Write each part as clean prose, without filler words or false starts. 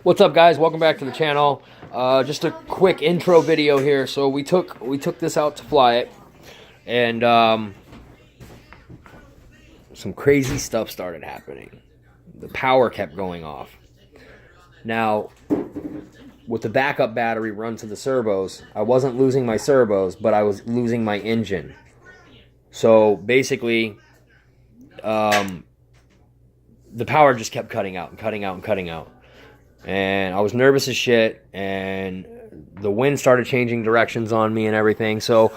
What's up, guys? Welcome back to the channel. Just a quick intro video here. So we took this out to fly it, and some crazy stuff started happening. The power kept going off. Now, with the backup battery run to the servos, I wasn't losing my servos, but I was losing my engine. So basically, the power just kept cutting out and cutting out and cutting out. And I was nervous as shit, and the wind started changing directions on me and everything. So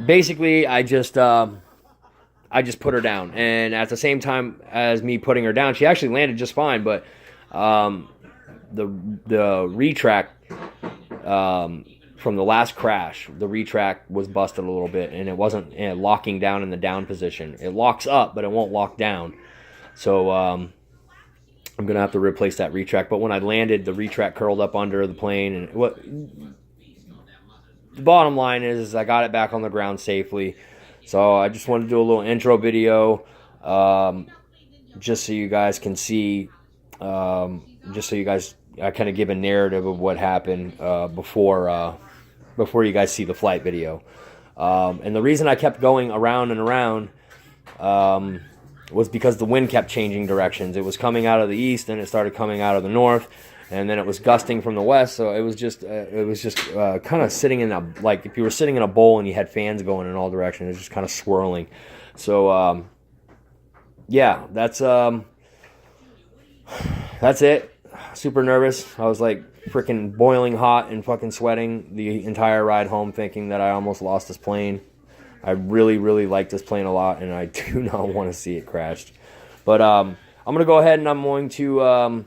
basically, I just put her down. And at the same time as me putting her down, she actually landed just fine. But the retract from the last crash, the retract was busted a little bit, and it wasn't locking down in the down position. It locks up, but it won't lock down. So I'm going to have to replace that retract. But when I landed, the retract curled up under the plane. And the bottom line is I got it back on the ground safely. So I just wanted to do a little intro video just so you guys can see, just so you guys, I kind of give a narrative of what happened before you guys see the flight video. And the reason I kept going around and around was because the wind kept changing directions. It was coming out of the east, and it started coming out of the north, and then it was gusting from the west. So it was just kind of sitting in a, like if you were sitting in a bowl and you had fans going in all directions. It was just kind of swirling. So yeah, that's it. Super nervous. I was like freaking boiling hot and fucking sweating the entire ride home, thinking that I almost lost this plane. I really, really like this plane a lot, and I do not want to see it crashed. But I'm going to go ahead and I'm going to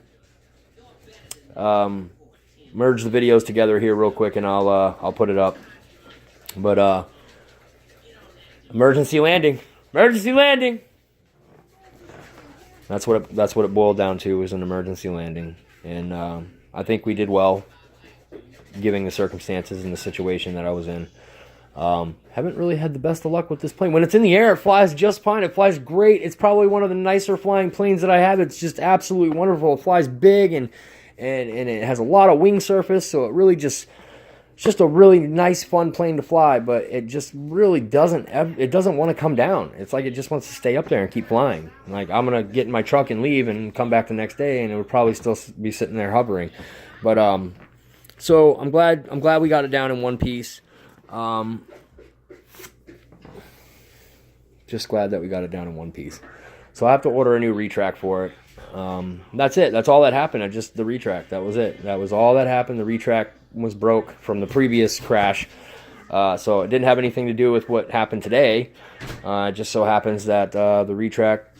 merge the videos together here real quick, and I'll put it up. But emergency landing. Emergency landing! That's what it boiled down to, was an emergency landing. And I think we did well, given the circumstances and the situation that I was in. Haven't really had the best of luck with this plane. When it's in the air, it flies just fine. It flies great. It's probably one of the nicer flying planes that I have. It's just absolutely wonderful. It flies big, and it has a lot of wing surface, so it really it's just a really nice, fun plane to fly. But it just really doesn't want to come down. It's like it just wants to stay up there and keep flying. Like, I'm gonna get in my truck and leave and come back the next day, and it would probably still be sitting there hovering. But so I'm glad we got it down in one piece. Just glad that we got it down in one piece. So I have to order a new retract for it. That's it. That's all that happened. Just the retract. That was it. That was all that happened. The retract was broke from the previous crash. So it didn't have anything to do with what happened today. It just so happens that the retract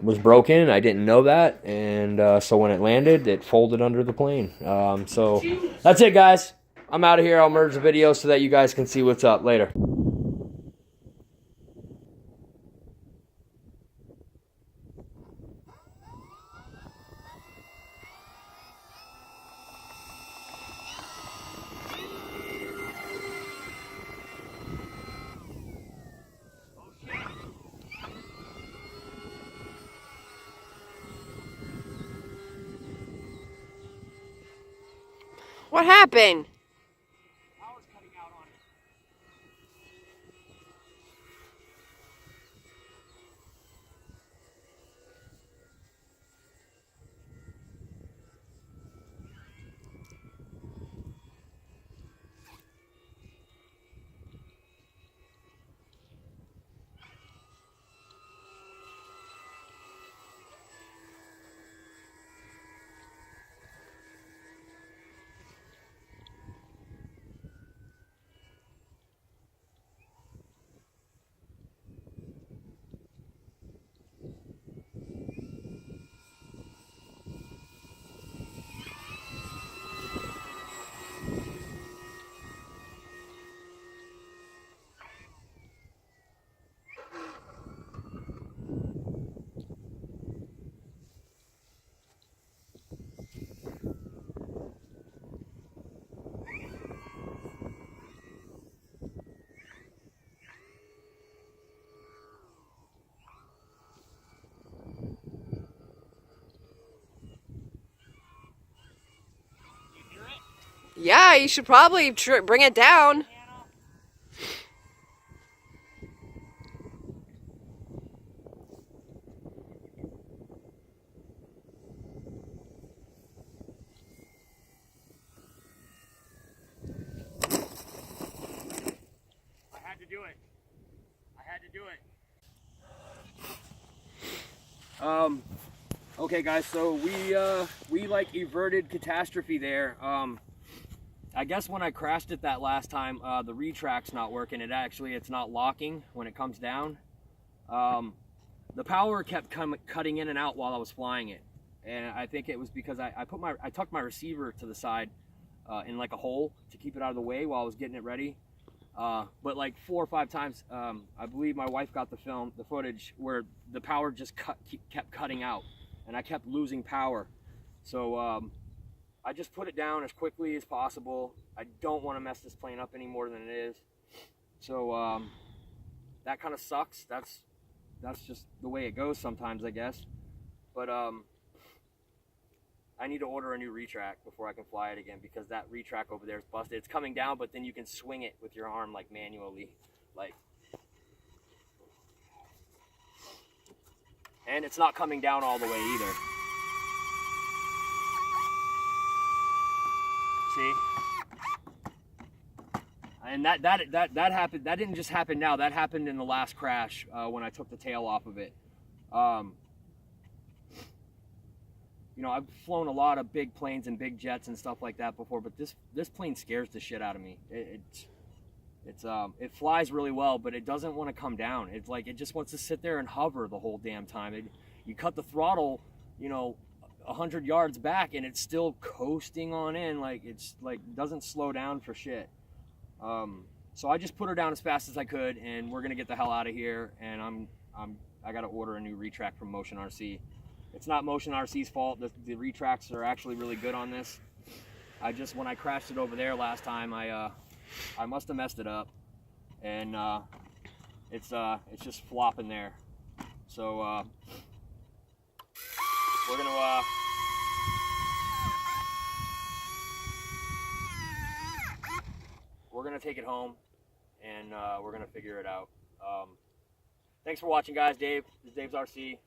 was broken. I didn't know that. And so when it landed, it folded under the plane. So that's it, guys. I'm out of here. I'll merge the video so that you guys can see what's up later. What happened? Power's cutting out on it. Yeah, you should probably bring it down. I had to do it. I had to do it. Okay, guys. So we like averted catastrophe there. I guess when I crashed it that last time, the retract's not working. It's not locking when it comes down. The power kept cutting in and out while I was flying it, and I think it was because I tucked my receiver to the side in like a hole to keep it out of the way while I was getting it ready. But like 4 or 5 times, I believe my wife got the footage where the power just kept cutting out, and I kept losing power. So I just put it down as quickly as possible. I don't want to mess this plane up any more than it is. So that kind of sucks. That's just the way it goes sometimes, I guess. But I need to order a new retract before I can fly it again, because that retract over there is busted. It's coming down, but then you can swing it with your arm like manually, and it's not coming down all the way either. See? And that happened. That didn't just happen now. That happened in the last crash when I took the tail off of it. You know, I've flown a lot of big planes and big jets and stuff like that before, but this plane scares the shit out of me. It flies really well, but it doesn't want to come down. It's like it just wants to sit there and hover the whole damn time. You cut the throttle, you know, 100 yards back, and it's still coasting on in. Like it's like doesn't slow down for shit. So I just put her down as fast as I could, and we're gonna get the hell out of here. And I gotta order a new retract from Motion RC. It's not Motion RC's fault. The retracts are actually really good on this. When I crashed it over there last time, I must have messed it up, and it's just flopping there. So we're gonna take it home, and we're gonna figure it out. Thanks for watching, guys. This is Dave's RC.